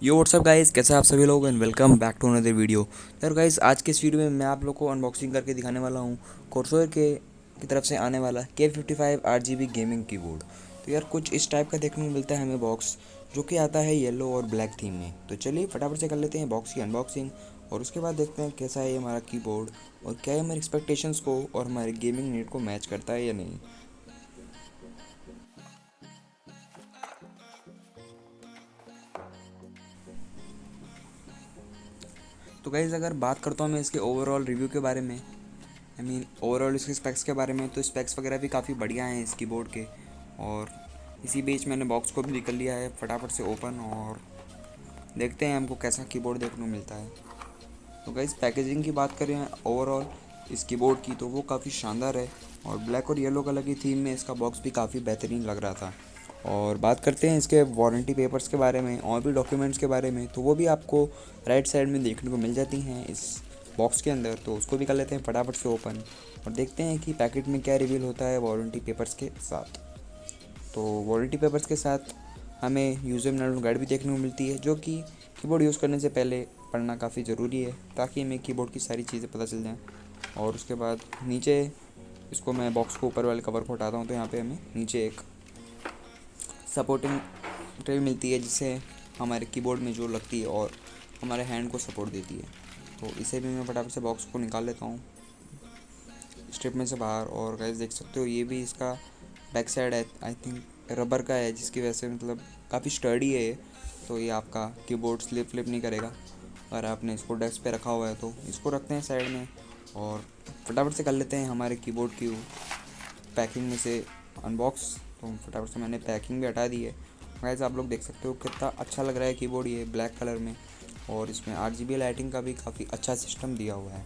यो WhatsApp guys, कैसे हैं आप सभी लोग and welcome back to another video. यार गाइस, आज के इस वीडियो में मैं आप लोग को अनबॉक्सिंग करके दिखाने वाला हूँ कोर्सर की तरफ से आने वाला K55 RGB गेमिंग कीबोर्ड। तो यार कुछ इस टाइप का देखने को मिलता है हमें बॉक्स, जो कि आता है येलो और ब्लैक थीम में। तो चलिए फटाफट से कर लेते हैं बॉक्स की अनबॉक्सिंग और उसके बाद देखते हैं कैसा है ये हमारा कीबोर्ड और क्या ये हमारे एक्सपेक्टेशंस को और हमारे गेमिंग नीड को मैच करता है या नहीं। तो गाइज़, अगर बात करता हूँ मैं इसके ओवरऑल रिव्यू के बारे में, ओवरऑल इसके स्पेक्स के बारे में, तो स्पेक्स वगैरह भी काफ़ी बढ़िया हैं इस कीबोर्ड के। और इसी बीच मैंने बॉक्स को भी निकल लिया है फटाफट से ओपन और देखते हैं हमको कैसा कीबोर्ड देखने को मिलता है। तो गाइस, पैकेजिंग की बात करें ओवरऑल इस कीबोर्ड की, तो वो काफ़ी शानदार है और ब्लैक और येलो कलर की थीम में इसका बॉक्स भी काफ़ी बेहतरीन लग रहा था। और बात करते हैं इसके वारंटी पेपर्स के बारे में और भी डॉक्यूमेंट्स के बारे में, तो वो भी आपको राइट साइड में देखने को मिल जाती हैं इस बॉक्स के अंदर। तो उसको भी कर लेते हैं फटाफट से ओपन और देखते हैं कि पैकेट में क्या रिवील होता है वारंटी पेपर्स के साथ। तो वारंटी पेपर्स के साथ हमें यूज़र मैनुअल गाइड भी देखने को मिलती है, जो कि कीबोर्ड यूज़ करने से पहले पढ़ना काफ़ी ज़रूरी है ताकि हमें कीबोर्ड की सारी चीज़ें पता चल जाएँ। और उसके बाद नीचे इसको मैं बॉक्स को ऊपर वाले कवर को हटाता हूँ, तो यहाँ पे हमें नीचे एक सपोर्टिंग ट्रे मिलती है जिससे हमारे कीबोर्ड में जो लगती है और हमारे हैंड को सपोर्ट देती है। तो इसे भी मैं फटाफट से बॉक्स को निकाल लेता हूँ स्ट्रिप में से बाहर। और गाइस, देख सकते हो ये भी इसका बैक साइड है, आई थिंक रबर का है, जिसकी वजह से मतलब काफ़ी स्टर्डी है ये। तो ये आपका कीबोर्ड स्लिप नहीं करेगा अगर आपने इसको डेस्क पे रखा हुआ है। तो इसको रखते हैं साइड में और फटाफट से कर लेते हैं हमारे कीबोर्ड की पैकिंग में से अनबॉक्स। तो फटाफट से मैंने पैकिंग भी हटा दी है। गाइस, आप लोग देख सकते हो कितना अच्छा लग रहा है कीबोर्ड ये ब्लैक कलर में, और इसमें RGB लाइटिंग का भी काफ़ी अच्छा सिस्टम दिया हुआ है।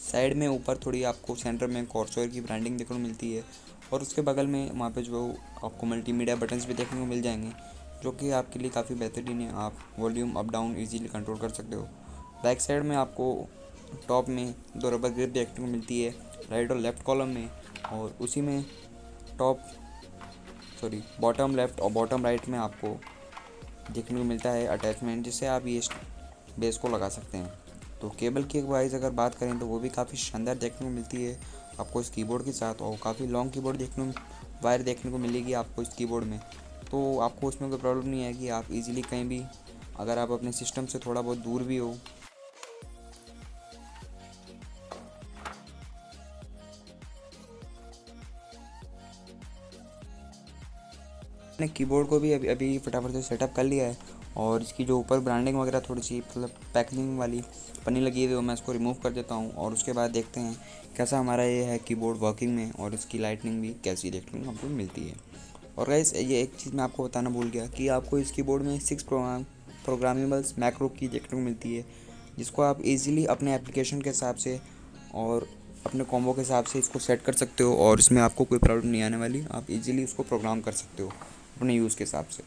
साइड में ऊपर थोड़ी आपको सेंटर में कॉर्सर की ब्रांडिंग देखने को मिलती है और उसके बगल में वहाँ पे जो आपको मल्टीमीडिया बटन्स भी देखने को मिल जाएंगे, जो कि आपके लिए काफ़ी बेहतरीन है। आप volume up down easily control कर सकते हो। बैक साइड में आपको टॉप में दो रबर ग्रिप देखने को मिलती है, राइट और लेफ़्ट कॉलम में, और उसी में टॉप बॉटम लेफ़्ट और बॉटम राइट में आपको देखने को मिलता है अटैचमेंट, जिससे आप ये बेस को लगा सकते हैं। तो केबल की वाइज अगर बात करें तो वो भी काफ़ी शानदार देखने को मिलती है आपको इस कीबोर्ड के साथ, और काफ़ी लॉन्ग कीबोर्ड वायर देखने को मिलेगी आपको इस कीबोर्ड में। तो आपको उसमें कोई प्रॉब्लम नहीं आएगी, आप इजीली कहीं भी, अगर आप अपने सिस्टम से थोड़ा बहुत दूर भी हो, मैंने कीबोर्ड को भी अभी अभी फटाफट से सेटअप कर लिया है। और इसकी जो ऊपर ब्रांडिंग वगैरह थोड़ी सी मतलब पैकेजिंग वाली पन्नी लगी हुई है, वो मैं इसको रिमूव कर देता हूँ और उसके बाद देखते हैं कैसा हमारा ये है कीबोर्ड वर्किंग में, और इसकी लाइटनिंग भी कैसी देखने को हमको मिलती है। और गाइस, ये एक चीज़ मैं आपको बताना भूल गया कि आपको इस कीबोर्ड में 6 प्रोग्रामेबल्स मैक्रो की देखने को मिलती है, जिसको आप इजीली अपने एप्लीकेशन के हिसाब से और अपने कॉम्बो के हिसाब से इसको सेट कर सकते हो, और इसमें आपको कोई प्रॉब्लम नहीं आने वाली। आप इजीली उसको प्रोग्राम कर सकते हो अपने यूज़ के हिसाब से।